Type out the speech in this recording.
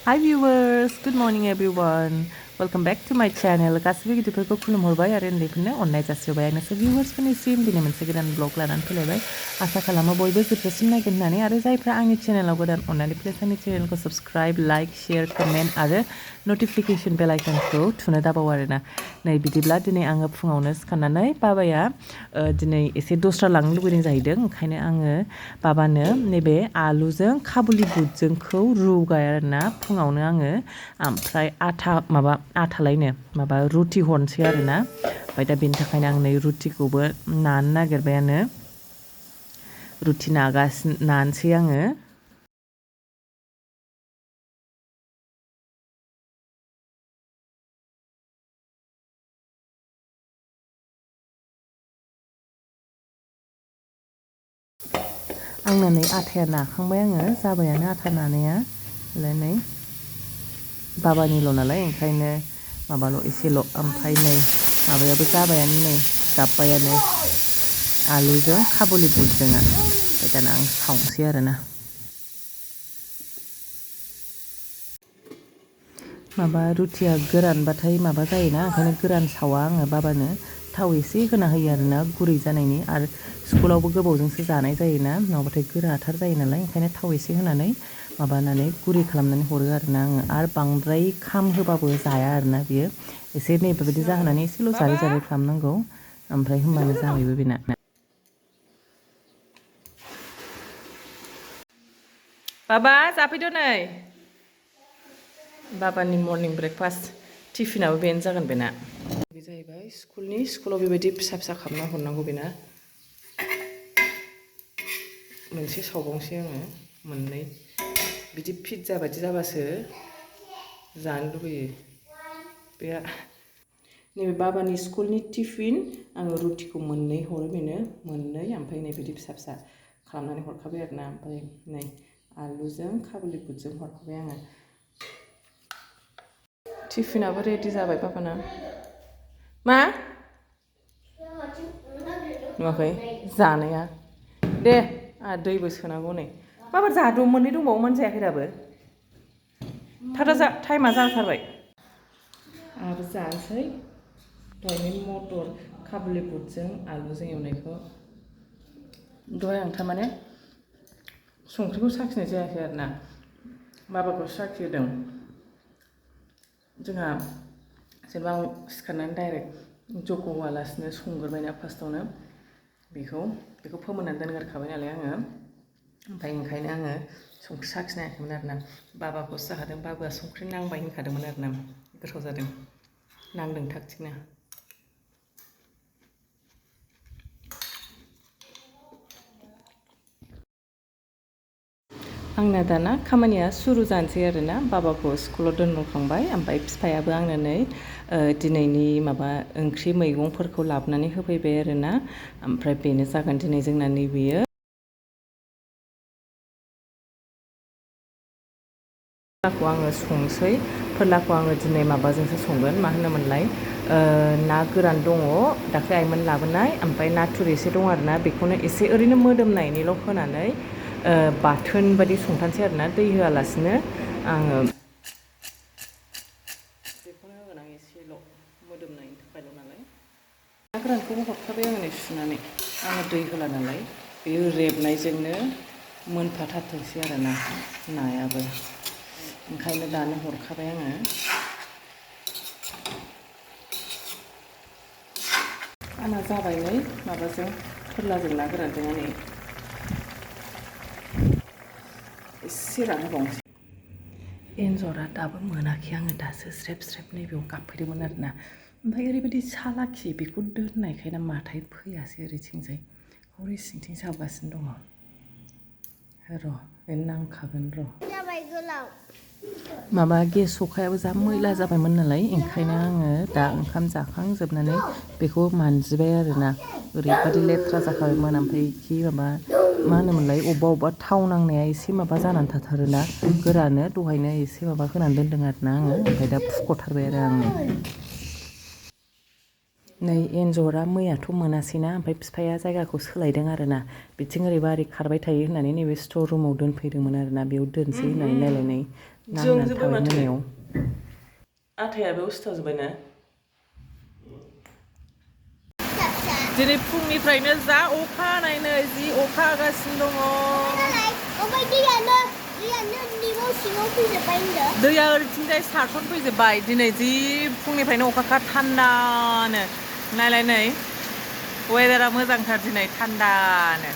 Hi viewers, good morning everyone. Welcome back to my channel. गासिबो गिदिरफोरखौ खुलुमहरबाय आरो उन्दैफोरनो अननाय जासिबाय आंनोसो viewers-फोरनिसिम दिनै मोनसे गोदान ब्लग लानानै फैलायबाय आसा खालामो बयबो जोबजासिम नायगोन होननानै आरो जायफ्रा आंनि चेनेलाव गोदान अननानै प्लिज आंनि चेनेलखौ साबस्क्राइब लाइक शेयार कमेन्ट आरो नटिफिकेशन बेल आइकनखौ थुनो दाबाव आरोना नै बिदिब्ला दिनै आङो फुङावनो सिखारनानै बाबाया दिनै एसे दस्रा लांनो लुबैदों जाहैदों ओंखायनो आङो बाबानो नैबे आलुजों काबुलि बुटजोंखौ रुगाय आरोना फुङावनो आङो ओमफ्राय आटालायनो रुटि हरनोसै आरोना ओमफ्राय दा बेनि थाखायनो आं नै रुटिखौबो नानो नागिरबायानो रुटि नानोसै आङो आंना नै आटाया नाखांबाय आङो जाबायानो आटा नानाया नै बाबानिल' नालाय ओंखायनो माबाल' एसेल' ओमफ्राय नै माबायाबो जाबायानो नै गाब्बायानो आलुजों काबुलि बुटजों ओमफ्राय दाना आं सावनोसै आरोना रुटिया गोरानबाथाय माबा जायोना ओंखायनो गोरान सावा आङो बाबानो थाव एसे होना होयो आरोना गुरै जानायनि आरो स्कुलावबो गोबावजोंसो जानाय जायोना नङाबाथाय गोराथार जायो नालाय ओंखायनो थाव एसे होनानै गुरै खालामनानै हरो आरोना आङो आरो बांद्राय खाम होबाबो जाया आरोना बियो एसे नैबेबायदि जाहोनानै एसेल' जारे जारे खालामनांगौ ओमफ्राय होमबानो जाबायबो बेना बाबा जाफैदो नै बाबानि मर्निं ब्रेकफास्ट टिफिनाबो बेनो जागोन बेना बे जाहैबाय स्कुलाव बेबायदि फिसा फिसा खालामना हरनांगौ बेना मोनसे सावबावनोसै आङो मोननै बिदि पिज्जा बायदि जाबासो जानो लुबैयो बे नैबे बाबानि स्कुलनि टिफिन आङो रुटिखौ मोननै हरो बेनो मोननै ओमफ्राय नै बिदि फिसा फिसा खालामनानै हरखाबाय आरोना ओमफ्राय नै आलुजों काबुलि बुटजों हरखाबाय आङो टिफिनाबो रेडि जाबाय बाबाना मा नुवाखै जानाया दे दैबो सोनांगौ नै बाबा जादो मोननै दंबावो मोनजायाखै दाबो टाइमा जाथारबाय आरो जानोसै दहायनि मटर काबुलि बुटजों आलुजों एवनायखौ दहाय आं थारमाने संख्रिखौ साखिनाय जायाखै आरोना बाबाखौ साखिहोदों जोंहा जेनेबा आं सिखारनानै डाइरेक्ट जग होआलासिनो संग्रोबायना फार्स्टआवनो बेखौ फोमोननानै दोनग्रोखाबाय नालाय आङो ओमफ्राय ओंखायनो आङो संख्रि साखिनायाखैमोन आरोना बाबाखौसो जाहोदों बाबाया संख्रि नांबाय होनखादोंमोन आरोना गोथाव जादों नांदों थागथिगनो आंना दाना खामानिया सुरु जानोसै आरोना बाबाखौ स्कुलाव दोनहरखांबाय ओमफ्राय बिफायाबो आंनो नै दिनैनि ओंख्रि मैगंफोरखौ लाबोनानै होफैबाय आरोना ओमफ्राय बेनो जागोन दिनै जोंना नैबेयो फोरलाखौ आङो संसै फोरलाखौ आङो दिनै माबाजोंसो संगोन मा होनोमोनलाय ना गोरान दङ दाख्लै आइमोन लाबोनाय ओमफ्राय नाथुर एसे दङ आरोना बेखौनो एसे ओरैनो मोदोमनायनिल' होनानै बाथोन बायदि संथानसै आरोना दै होआलासिनो आङो बेखौनो होगोन आं एसेल' मोदोमनायनि थाखायल' नालाय ना गोरानखौबो हरखाबाय आङो नै सुनानै आङो दै होला नालाय बेयो रेबनायजोंनो मोनफाथारथोंसै आरोना नायाबो ओंखायनो दानो हरखाबाय आङो आंना जाबाय नै माबाजों फोरलाजों ना गोरानजों नै एसे रानहोबावनोसै एन्जरा दाबो मोनाखै आङो दासो स्रेब स्रेब नैबेयाव गाबफैदोंमोन आरोना ओमफ्राय ओरैबायदि सालाखि बेखौ दोननायखाय ना माथाय फैयासै ओरैथिंजाय हरै सिंथिंसो हाबगासिनो दङ र' बे नांखागोन र' गेस सखायाबो जा मैला जाबायमोन नालाय ओंखायनो आङो दा ओंखाम जाखांजोबनानै बेखौ मानजिबाय आरोना ओरैबादि लेथ्रा जाखाबायमोन ओमफ्राय मा होनोमोनलाय अबेबा थाव नांनाया एसे माबा जानानै थाथारोना गोरानो दहायनो एसे माबा होनानै दोनदों आरोना आङो ओमफ्राय दा फुख'थारबाय आरो आङो नै एन्जरा मैयाथ' मोनासैना ओमफ्राय बिफाया जायगाखौ सोलायदों आरोना बिथिं ओरैबा ओरै खारबाय थायो होननानै नैबे स्ट'र रुमाव दोनफैदोंमोन आरोना बेयाव दोनसै होननानै नायलाय नांनानै थाबाय मोनायाव आथायाबो उसिथाव जोब्बाय ना दिनै फुंनिफ्रायनो जा अखा हानायनो जि अखा हागासिनो दङ दैया ओरैथिंजाय सारसन फैजोब्बाय दिनै जि फुंनिफ्रायनो अखाखा थान्दानो नायलाय नै वेदारा मोजांथार दिनै थान्दानो